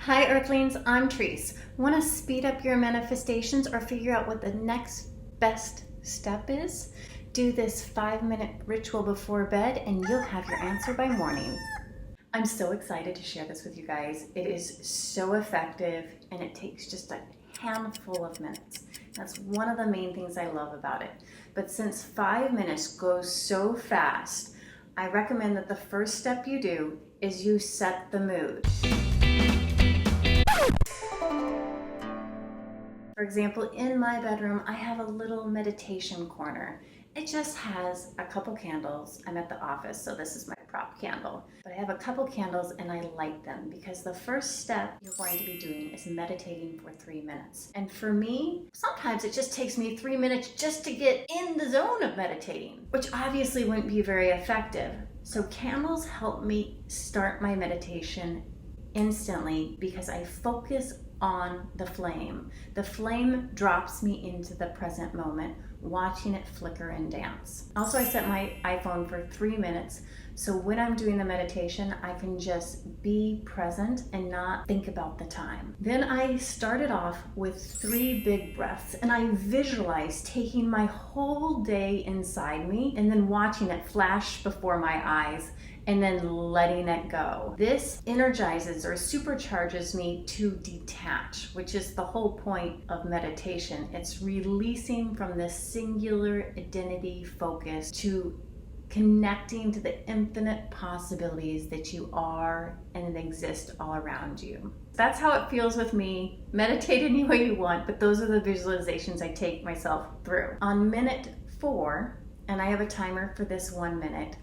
Hi Earthlings, I'm Trice. Want to speed up your manifestations or figure out what the next best step is? Do this 5-minute ritual before bed and you'll have your answer by morning. I'm so excited to share this with you guys. It is so effective and it takes just a handful of minutes. That's one of the main things I love about it. But since 5 minutes goes so fast, I recommend that the first step you do is you set the mood. For example, in my bedroom, I have a little meditation corner. It just has a couple candles. I'm at the office, so this is my prop candle. But I have a couple candles and I light them because the first step you're going to be doing is meditating for 3 minutes. And for me, sometimes it just takes me 3 minutes just to get in the zone of meditating, which obviously wouldn't be very effective. So candles help me start my meditation instantly because I focus on the flame. The flame drops me into the present moment, watching it flicker and dance. Also, I set my iPhone for 3 minutes, so when I'm doing the meditation, I can just be present and not think about the time. Then I started off with 3 big breaths, and I visualized taking my whole day inside me and then watching it flash before my eyes and then letting it go. This energizes or supercharges me to detach, which is the whole point of meditation. It's releasing from this singular identity focus to connecting to the infinite possibilities that you are and exist all around you. That's how it feels with me. Meditate any way you want, but those are the visualizations I take myself through. On minute 4, and I have a timer for this 1 minute,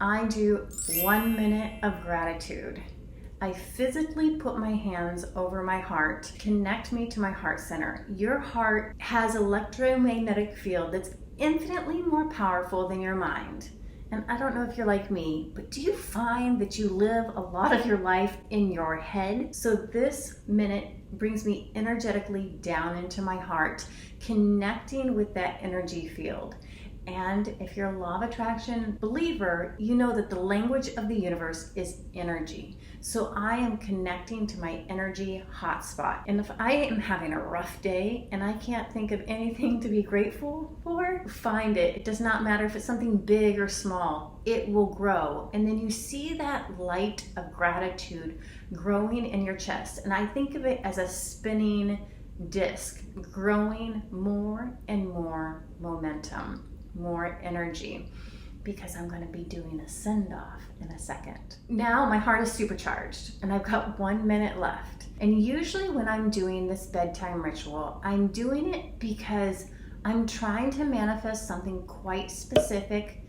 I do 1 minute of gratitude. I physically put my hands over my heart, connect me to my heart center. Your heart has an electromagnetic field that's infinitely more powerful than your mind. And I don't know if you're like me, but do you find that you live a lot of your life in your head? So this minute brings me energetically down into my heart, connecting with that energy field. And if you're a law of attraction believer, you know that the language of the universe is energy. So I am connecting to my energy hotspot. And if I am having a rough day and I can't think of anything to be grateful for, find it. It does not matter if it's something big or small, it will grow. And then you see that light of gratitude growing in your chest. And I think of it as a spinning disc, growing more and more momentum, more energy, because I'm going to be doing a send-off in a second. Now my heart is supercharged and I've got 1 minute left. And usually when I'm doing this bedtime ritual, I'm doing it because I'm trying to manifest something quite specific.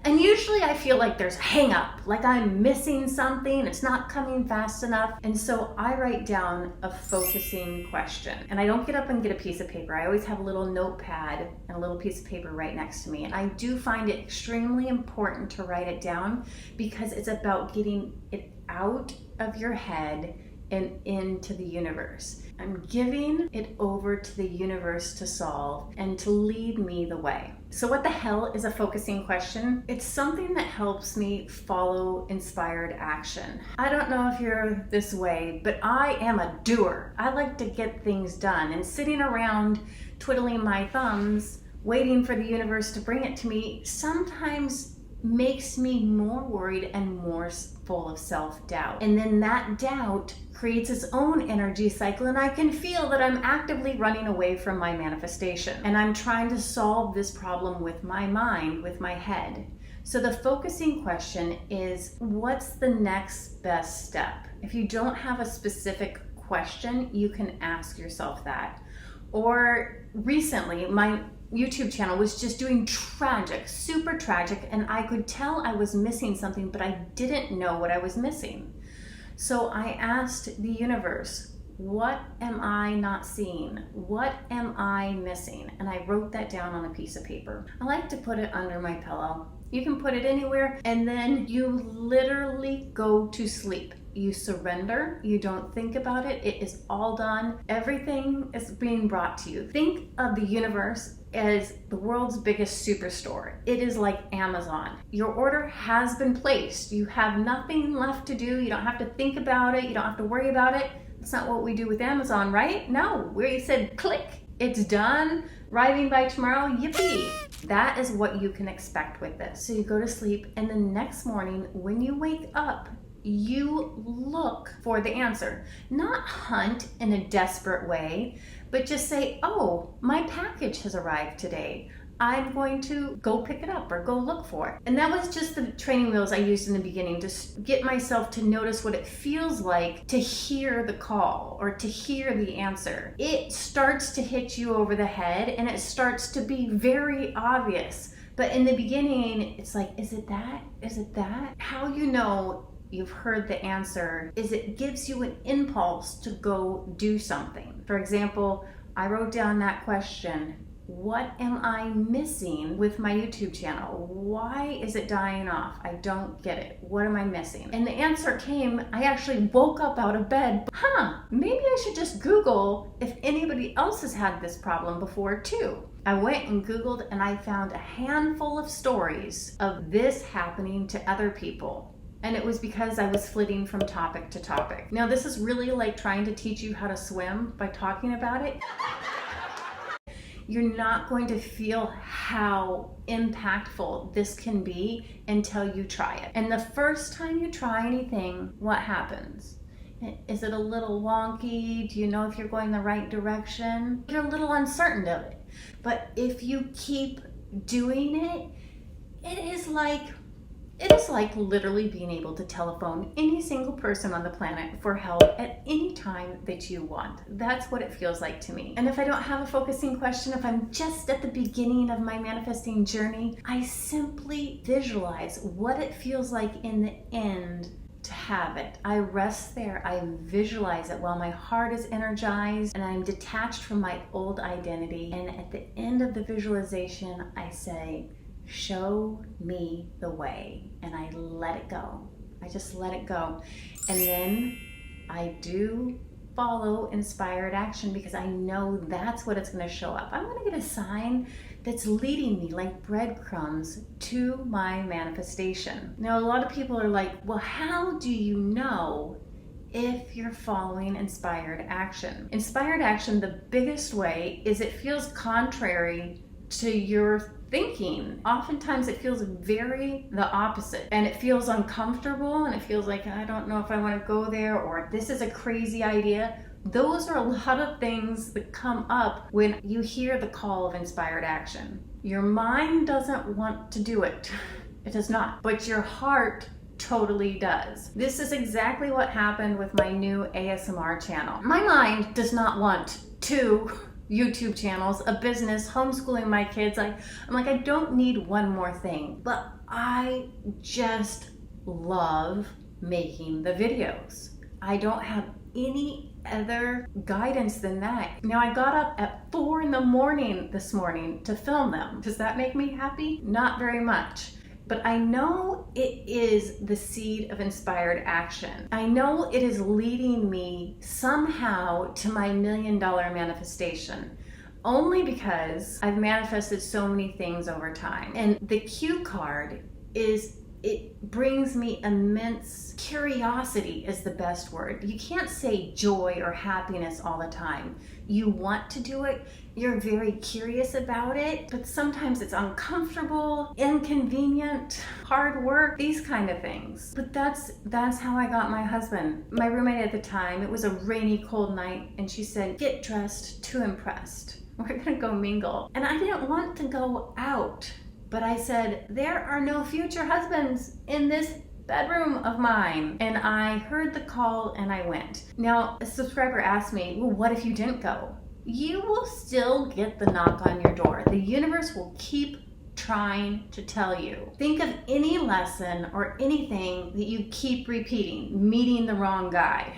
And usually I feel like there's a hang up, like I'm missing something, it's not coming fast enough. And so I write down a focusing question. And I don't get up and get a piece of paper. I always have a little notepad and a little piece of paper right next to me. And I do find it extremely important to write it down because it's about getting it out of your head and into the universe. I'm giving it over to the universe to solve and to lead me the way. So what the hell is a focusing question? It's something that helps me follow inspired action. I don't know if you're this way, but I am a doer. I like to get things done, and sitting around twiddling my thumbs, waiting for the universe to bring it to me, sometimes makes me more worried and more full of self-doubt. And then that doubt creates its own energy cycle, and I can feel that I'm actively running away from my manifestation. And I'm trying to solve this problem with my mind, with my head. So the focusing question is, what's the next best step? If you don't have a specific question, you can ask yourself that. Or recently, my YouTube channel was just doing tragic, super tragic, and I could tell I was missing something, but I didn't know what I was missing. So I asked the universe, what am I not seeing? What am I missing? And I wrote that down on a piece of paper. I like to put it under my pillow. You can put it anywhere, and then you literally go to sleep. You surrender, you don't think about it, it is all done. Everything is being brought to you. Think of the universe as the world's biggest superstore. It is like Amazon. Your order has been placed. You have nothing left to do. You don't have to think about it. You don't have to worry about it. That's not what we do with Amazon, right? No, we said click, it's done, arriving by tomorrow, yippee. That is what you can expect with this. So you go to sleep, and the next morning when you wake up, you look for the answer. Not hunt in a desperate way, but just say, oh, my package has arrived today. I'm going to go pick it up or go look for it. And that was just the training wheels I used in the beginning to get myself to notice what it feels like to hear the call or to hear the answer. It starts to hit you over the head and it starts to be very obvious. But in the beginning, it's like, is it that? Is it that? How you know you've heard the answer is it gives you an impulse to go do something. For example, I wrote down that question, what am I missing with my YouTube channel? Why is it dying off? I don't get it. What am I missing? And the answer came, I actually woke up out of bed. Maybe I should just Google if anybody else has had this problem before too. I went and Googled and I found a handful of stories of this happening to other people. And it was because I was flitting from topic to topic. Now this is really like trying to teach you how to swim by talking about it. You're not going to feel how impactful this can be until you try it. And the first time you try anything, what happens? Is it a little wonky? Do you know if you're going the right direction? You're a little uncertain of it. But if you keep doing it, it is like literally being able to telephone any single person on the planet for help at any time that you want. That's what it feels like to me. And if I don't have a focusing question, if I'm just at the beginning of my manifesting journey, I simply visualize what it feels like in the end to have it. I rest there, I visualize it while my heart is energized and I'm detached from my old identity. And at the end of the visualization, I say, show me the way, and I let it go. I just let it go. And then I do follow inspired action because I know that's what it's going to show up. I'm going to get a sign that's leading me like breadcrumbs to my manifestation. Now, a lot of people are like, well, how do you know if you're following inspired action? Inspired action, the biggest way is it feels contrary to your thinking. Oftentimes it feels very the opposite and it feels uncomfortable and it feels like I don't know if I want to go there or this is a crazy idea. Those are a lot of things that come up when you hear the call of inspired action. Your mind doesn't want to do it. It does not. But your heart totally does. This is exactly what happened with my new ASMR channel. My mind does not want to YouTube channels, a business, homeschooling my kids. I'm like, I don't need one more thing, but I just love making the videos. I don't have any other guidance than that. Now I got up at 4 a.m. this morning to film them. Does that make me happy? Not very much. But I know it is the seed of inspired action. I know it is leading me somehow to my $1 million manifestation. Only because I've manifested so many things over time. And the cue card is, it brings me immense curiosity is the best word. You can't say joy or happiness all the time. You want to do it, you're very curious about it, but sometimes it's uncomfortable, inconvenient, hard work, these kind of things. But that's how I got my husband. My roommate at the time, it was a rainy, cold night, and she said, get dressed to impressed. We're gonna go mingle. And I didn't want to go out, but I said, there are no future husbands in this bedroom of mine. And I heard the call and I went. Now, a subscriber asked me, well, what if you didn't go? You will still get the knock on your door. The universe will keep trying to tell you. Think of any lesson or anything that you keep repeating, meeting the wrong guy,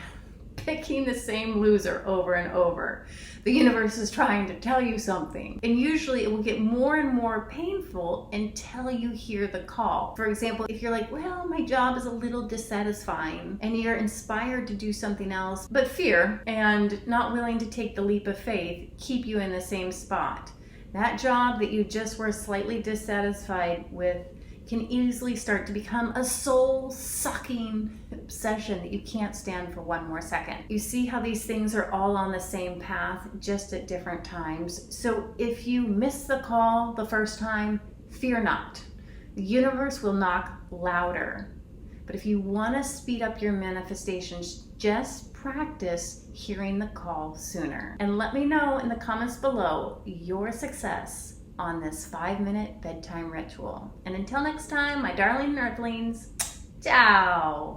picking the same loser over and over. The universe is trying to tell you something. And usually it will get more and more painful until you hear the call. For example, if you're like, well, my job is a little dissatisfying, and you're inspired to do something else, but fear and not willing to take the leap of faith keep you in the same spot. That job that you just were slightly dissatisfied with can easily start to become a soul-sucking obsession that you can't stand for one more second. You see how these things are all on the same path, just at different times. So if you miss the call the first time, fear not. The universe will knock louder. But if you want to speed up your manifestations, just practice hearing the call sooner. And let me know in the comments below your success on this 5-minute bedtime ritual. And until next time, my darling earthlings, ciao!